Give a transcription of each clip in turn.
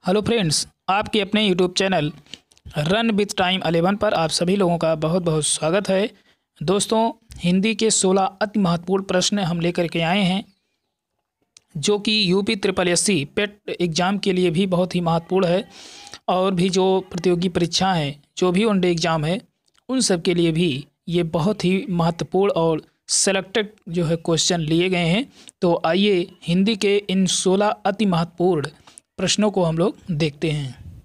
Hello friends, आपके अपने YouTube channel run with time 11 पर आप सभी लोगों का बहुत बहुत स्वागत है। दोस्तों, हिंदी के 16 अति महत्वपूर्ण प्रश्न हम लेकर के आए हैं, जो कि यूपी ट्रिपल एससी पेट एग्ज़ाम के लिए भी बहुत ही महत्वपूर्ण है और भी जो प्रतियोगी परीक्षा हैं, जो भी वनडे एग्ज़ाम है, उन सब के लिए भी ये बहुत ही महत्वपूर्ण और सेलेक्टेड जो है क्वेश्चन लिए गए हैं। तो आइए हिंदी के इन 16 अति महत्वपूर्ण प्रश्नों को हम लोग देखते हैं।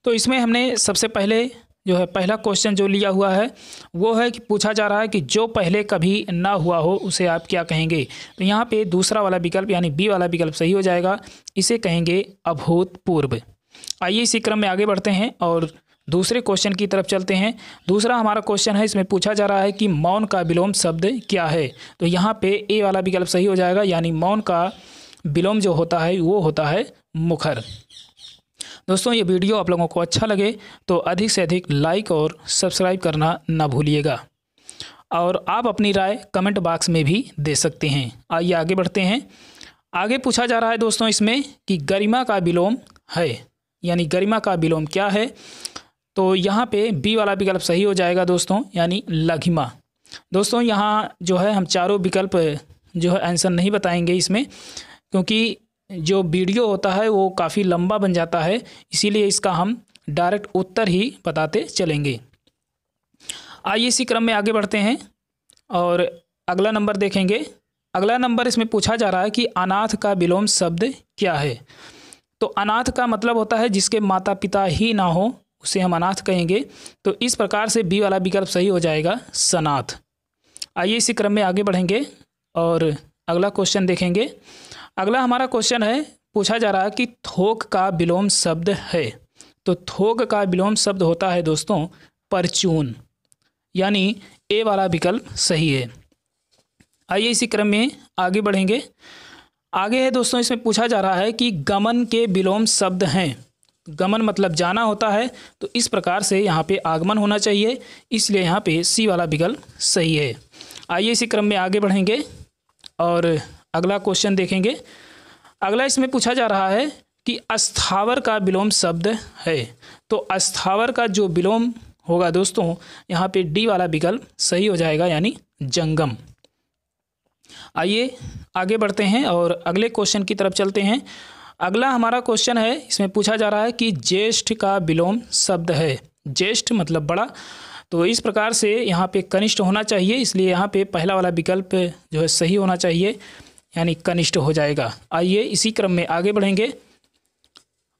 तो इसमें हमने सबसे पहले जो है पहला क्वेश्चन जो लिया हुआ है वो है कि पूछा जा रहा है कि जो पहले कभी ना हुआ हो उसे आप क्या कहेंगे। तो यहाँ पे दूसरा वाला विकल्प यानी बी वाला विकल्प सही हो जाएगा। इसे कहेंगे अभूतपूर्व। आइए इसी क्रम में आगे बढ़ते हैं और दूसरे क्वेश्चन की तरफ चलते हैं। दूसरा हमारा क्वेश्चन है, इसमें पूछा जा रहा है कि मौन का विलोम शब्द क्या है। तो यहाँ पे ए वाला विकल्प सही हो जाएगा, यानी मौन का विलोम जो होता है वो होता है मुखर। दोस्तों, ये वीडियो आप लोगों को अच्छा लगे तो अधिक से अधिक लाइक और सब्सक्राइब करना ना भूलिएगा और आप अपनी राय कमेंट बॉक्स में भी दे सकते हैं। आइए आगे बढ़ते हैं। आगे पूछा जा रहा है दोस्तों इसमें कि गरिमा का विलोम है, यानी गरिमा का विलोम क्या है। तो यहाँ पे बी वाला विकल्प सही हो जाएगा दोस्तों, यानी लघिमा। दोस्तों, यहाँ जो है हम चारों विकल्प जो है आंसर नहीं बताएंगे इसमें, क्योंकि जो वीडियो होता है वो काफ़ी लंबा बन जाता है, इसीलिए इसका हम डायरेक्ट उत्तर ही बताते चलेंगे। आइए इसी क्रम में आगे बढ़ते हैं और अगला नंबर देखेंगे। अगला नंबर इसमें पूछा जा रहा है कि अनाथ का विलोम शब्द क्या है। तो अनाथ का मतलब होता है जिसके माता पिता ही ना हो, उसे हम अनाथ कहेंगे। तो इस प्रकार से बी वाला विकल्प सही हो जाएगा, सनाथ। आइए इसी क्रम में आगे बढ़ेंगे और अगला क्वेश्चन देखेंगे। अगला हमारा क्वेश्चन है, पूछा जा रहा है कि थोक का विलोम शब्द है। तो थोक का विलोम शब्द होता है दोस्तों परचून, यानी ए वाला विकल्प सही है। आइए इसी क्रम में आगे बढ़ेंगे। आगे है दोस्तों, इसमें पूछा जा रहा है कि गमन के विलोम शब्द हैं। गमन मतलब जाना होता है, तो इस प्रकार से यहाँ पे आगमन होना चाहिए, इसलिए यहाँ पे सी वाला विकल्प सही है। आइए इसी क्रम में आगे बढ़ेंगे और अगला क्वेश्चन देखेंगे। अगला इसमें पूछा जा रहा है कि अस्थावर का विलोम शब्द है। तो अस्थावर का जो विलोम होगा दोस्तों, यहाँ पे डी वाला विकल्प सही हो जाएगा, यानी जंगम। आइए आगे बढ़ते हैं और अगले क्वेश्चन की तरफ चलते हैं। अगला हमारा क्वेश्चन है, इसमें पूछा जा रहा है कि ज्येष्ठ का विलोम शब्द है। ज्येष्ठ मतलब बड़ा, तो इस प्रकार से यहाँ पे कनिष्ठ होना चाहिए, इसलिए यहाँ पे पहला वाला विकल्प जो है सही होना चाहिए, यानी कनिष्ठ हो जाएगा। आइए इसी क्रम में आगे बढ़ेंगे।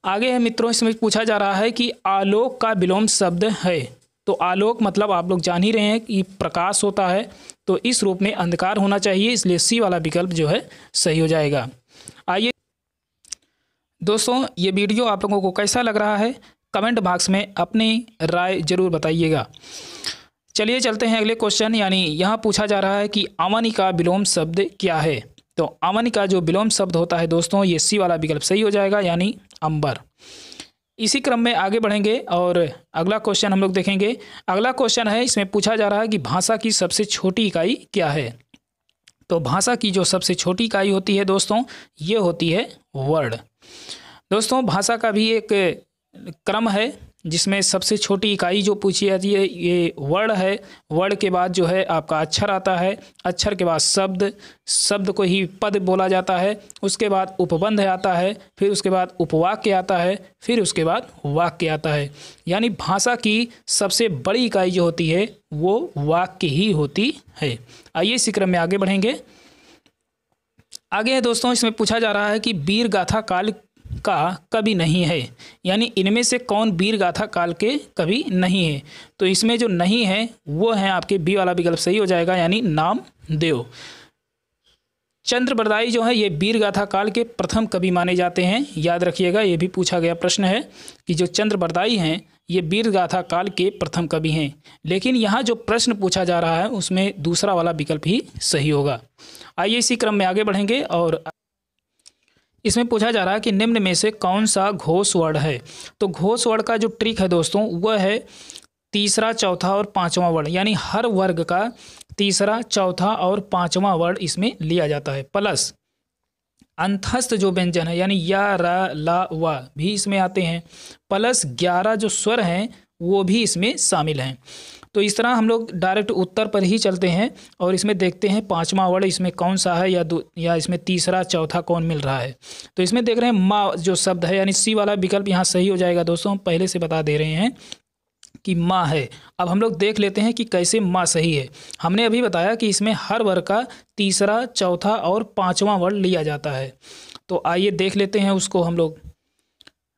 आगे है मित्रों, इसमें पूछा जा रहा है कि आलोक का विलोम शब्द है। तो आलोक मतलब आप लोग जान ही रहे हैं कि प्रकाश होता है, तो इस रूप में अंधकार होना चाहिए, इसलिए सी वाला विकल्प जो है सही हो जाएगा। आइए दोस्तों, ये वीडियो आप लोगों को कैसा लग रहा है कमेंट बॉक्स में अपनी राय जरूर बताइएगा। चलिए चलते हैं अगले क्वेश्चन, यानी यहाँ पूछा जा रहा है कि अमन का विलोम शब्द क्या है। तो अमन का जो विलोम शब्द होता है दोस्तों, ये सी वाला विकल्प सही हो जाएगा, यानी अंबर। इसी क्रम में आगे बढ़ेंगे और अगला क्वेश्चन हम लोग देखेंगे। अगला क्वेश्चन है, इसमें पूछा जा रहा है कि भाषा की सबसे छोटी इकाई क्या है। तो भाषा की जो सबसे छोटी इकाई होती है दोस्तों, ये होती है वर्ड। दोस्तों, भाषा का भी एक क्रम है जिसमें सबसे छोटी इकाई जो पूछी जाती है ये वर्ड है। वर्ड के बाद जो है आपका अक्षर आता है, अक्षर के बाद शब्द, शब्द को ही पद बोला जाता है, उसके बाद उपबंध आता है, फिर उसके बाद उपवाक्य आता है, फिर उसके बाद वाक्य आता है। यानी भाषा की सबसे बड़ी इकाई जो होती है वो वाक्य ही होती है। आइए इसी क्रम में आगे बढ़ेंगे। आगे है दोस्तों, इसमें पूछा जा रहा है कि वीर गाथा काल का कवि नहीं है, यानी इनमें से कौन वीर गाथा काल के कवि नहीं है। तो इसमें जो नहीं है वो है आपके बी वाला विकल्प सही हो जाएगा, यानी नामदेव। चंद्रबरदाई जो है ये वीर गाथा काल के प्रथम कवि माने जाते हैं। याद रखिएगा, ये भी पूछा गया प्रश्न है कि जो चंद्रबरदाई हैं ये वीर गाथा काल के प्रथम कवि हैं। लेकिन यहाँ जो प्रश्न पूछा जा रहा है उसमें दूसरा वाला विकल्प ही सही होगा। आइए इसी क्रम में आगे बढ़ेंगे और इसमें पूछा जा रहा है कि निम्न में से कौन सा घोष वर्ण है। तो घोष वर्ण का जो ट्रिक है दोस्तों वह है तीसरा, चौथा और पांचवा वर्ण, यानी हर वर्ग का तीसरा, चौथा और पांचवा वर्ण इसमें लिया जाता है प्लस अंतस्थ जो व्यंजन है यानी या, र, ला, वा भी इसमें आते हैं, प्लस 11 जो स्वर हैं वो भी इसमें शामिल हैं। तो इस तरह हम लोग डायरेक्ट उत्तर पर ही चलते हैं और इसमें देखते हैं पांचवा वर्ड इसमें कौन सा है या इसमें तीसरा चौथा कौन मिल रहा है। तो इसमें देख रहे हैं माँ जो शब्द है यानी सी वाला विकल्प यहाँ सही हो जाएगा। दोस्तों हम पहले से बता दे रहे हैं कि माँ है। अब हम लोग देख लेते हैं कि कैसे माँ सही है। हमने अभी बताया कि इसमें हर वर्ग का तीसरा चौथा और पांचवा वर्ड लिया जाता है। तो आइए देख लेते हैं उसको हम लोग।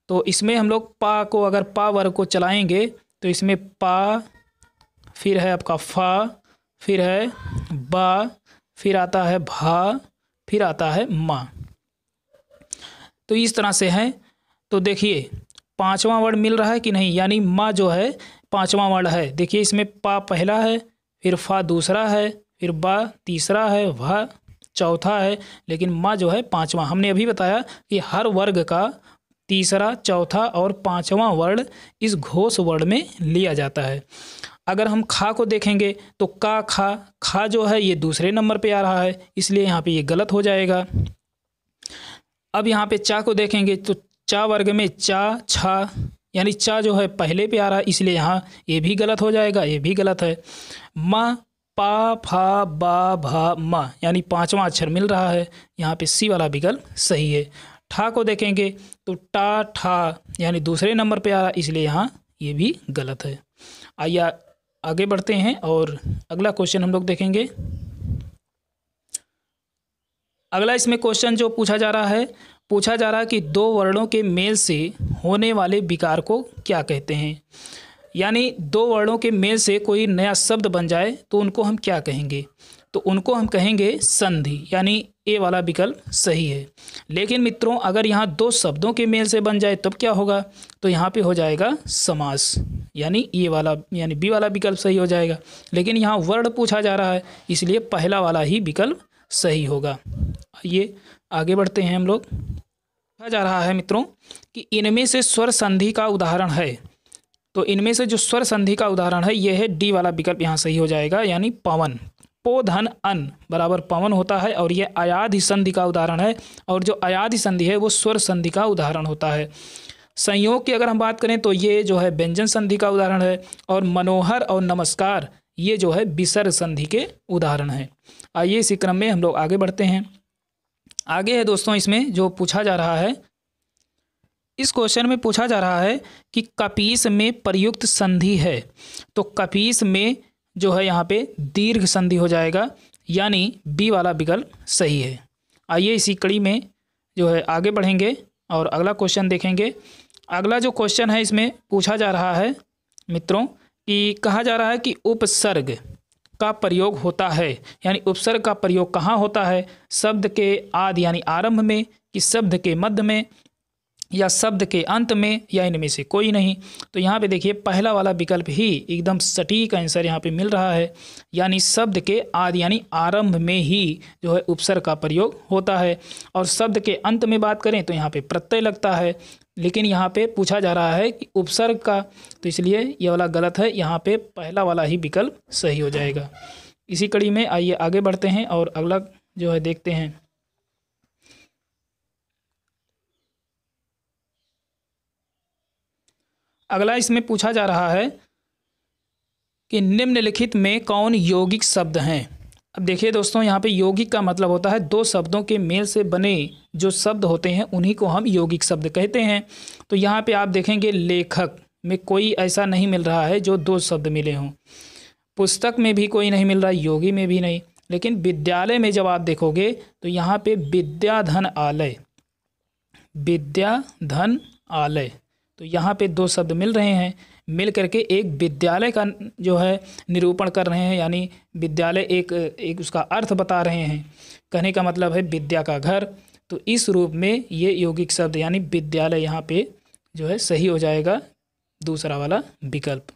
तो इसमें हम लोग पा को अगर पा वर्ग को चलाएंगे तो इसमें पा, फिर है आपका फा, फिर है बा, फिर आता है भा, फिर आता है माँ। तो इस तरह से है। तो देखिए पांचवा वर्ड मिल रहा है कि नहीं, यानी माँ जो है पांचवा वर्ड है। देखिए इसमें पा पहला है, फिर फा दूसरा है, फिर बा तीसरा है, भा चौथा है, लेकिन माँ जो है पांचवा। हमने अभी बताया कि हर वर्ग का तीसरा चौथा और पांचवा वर्ड इस घोष वर्ड में लिया जाता है। अगर हम खा को देखेंगे तो का, खा जो है ये दूसरे नंबर पे आ रहा है, इसलिए यहाँ पे ये गलत हो जाएगा। अब यहाँ पे चा को देखेंगे तो चा वर्ग में चा, छा यानी चा जो है पहले पे आ रहा है, इसलिए यहाँ ये भी गलत हो जाएगा, ये भी गलत है। माँ, पा, फा, बा, भा, मा यानी पांचवा अक्षर मिल रहा है, यहाँ पे सी वाला विकल्प सही है। ठा को देखेंगे तो टा, ठा यानी दूसरे नंबर पे आ रहा है, इसलिए यहाँ ये भी गलत है। आइए आगे बढ़ते हैं और अगला क्वेश्चन हम लोग देखेंगे। अगला इसमें क्वेश्चन जो पूछा जा रहा है कि दो वर्णों के मेल से होने वाले विकार को क्या कहते हैं। यानी दो वर्णों के मेल से कोई नया शब्द बन जाए तो उनको हम क्या कहेंगे। तो उनको हम कहेंगे संधि, यानी ए वाला विकल्प सही है। लेकिन मित्रों अगर यहाँ दो शब्दों के मेल से बन जाए तब क्या होगा, तो यहाँ पे हो जाएगा समास, यानी ये वाला यानी बी वाला विकल्प सही हो जाएगा। लेकिन यहाँ वर्ण पूछा जा रहा है, इसलिए पहला वाला ही विकल्प सही होगा। ये आगे बढ़ते हैं हम लोग। कहा जा रहा है मित्रों कि इनमें से स्वर संधि का उदाहरण है। तो इनमें से जो स्वर संधि का उदाहरण है यह है डी वाला विकल्प यहाँ सही हो जाएगा, यानी पवन। पो धन अन बराबर पवन होता है और यह अयाधि संधि का उदाहरण है, और जो अयाधि संधि है वो स्वर संधि का उदाहरण होता है। संयोग की अगर हम बात करें तो ये जो है व्यंजन संधि का उदाहरण है, और मनोहर और नमस्कार ये जो है विसर्ग संधि के उदाहरण है। आइए इसी क्रम में हम लोग आगे बढ़ते हैं। आगे है दोस्तों इसमें जो पूछा जा रहा है, इस क्वेश्चन में पूछा जा रहा है कि कपीस में प्रयुक्त संधि है। तो कपीस में जो है यहाँ पे दीर्घ संधि हो जाएगा, यानी बी वाला विकल्प सही है। आइए इसी कड़ी में जो है आगे बढ़ेंगे और अगला क्वेश्चन देखेंगे। अगला जो क्वेश्चन है इसमें पूछा जा रहा है मित्रों कि कहा जा रहा है कि उपसर्ग का प्रयोग होता है, यानी उपसर्ग का प्रयोग कहाँ होता है, शब्द के आदि यानी आरंभ में, कि शब्द के मध्य में, या शब्द के अंत में, या इनमें से कोई नहीं। तो यहाँ पे देखिए पहला वाला विकल्प ही एकदम सटीक आंसर यहाँ पे मिल रहा है, यानी शब्द के आदि यानी आरंभ में ही जो है उपसर्ग का प्रयोग होता है। और शब्द के अंत में बात करें तो यहाँ पे प्रत्यय लगता है, लेकिन यहाँ पे पूछा जा रहा है कि उपसर्ग का, तो इसलिए ये वाला गलत है, यहाँ पे पहला वाला ही विकल्प सही हो जाएगा। इसी कड़ी में आइए आगे बढ़ते हैं और अगला जो है देखते हैं। अगला इसमें पूछा जा रहा है कि निम्नलिखित में कौन यौगिक शब्द हैं। अब देखिए दोस्तों यहाँ पे यौगिक का मतलब होता है दो शब्दों के मेल से बने जो शब्द होते हैं उन्हीं को हम यौगिक शब्द कहते हैं। तो यहाँ पे आप देखेंगे लेखक में कोई ऐसा नहीं मिल रहा है जो दो शब्द मिले हों, पुस्तक में भी कोई नहीं मिल रहा, योगी में भी नहीं। लेकिन विद्यालय में जब आप देखोगे तो यहाँ पे विद्याधन आलय, विद्याधन आलय, तो यहाँ पे दो शब्द मिल रहे हैं, मिल करके एक विद्यालय का जो है निरूपण कर रहे हैं, यानी विद्यालय एक उसका अर्थ बता रहे हैं। कहने का मतलब है विद्या का घर। तो इस रूप में ये यौगिक शब्द यानी विद्यालय यहाँ पे जो है सही हो जाएगा, दूसरा वाला विकल्प।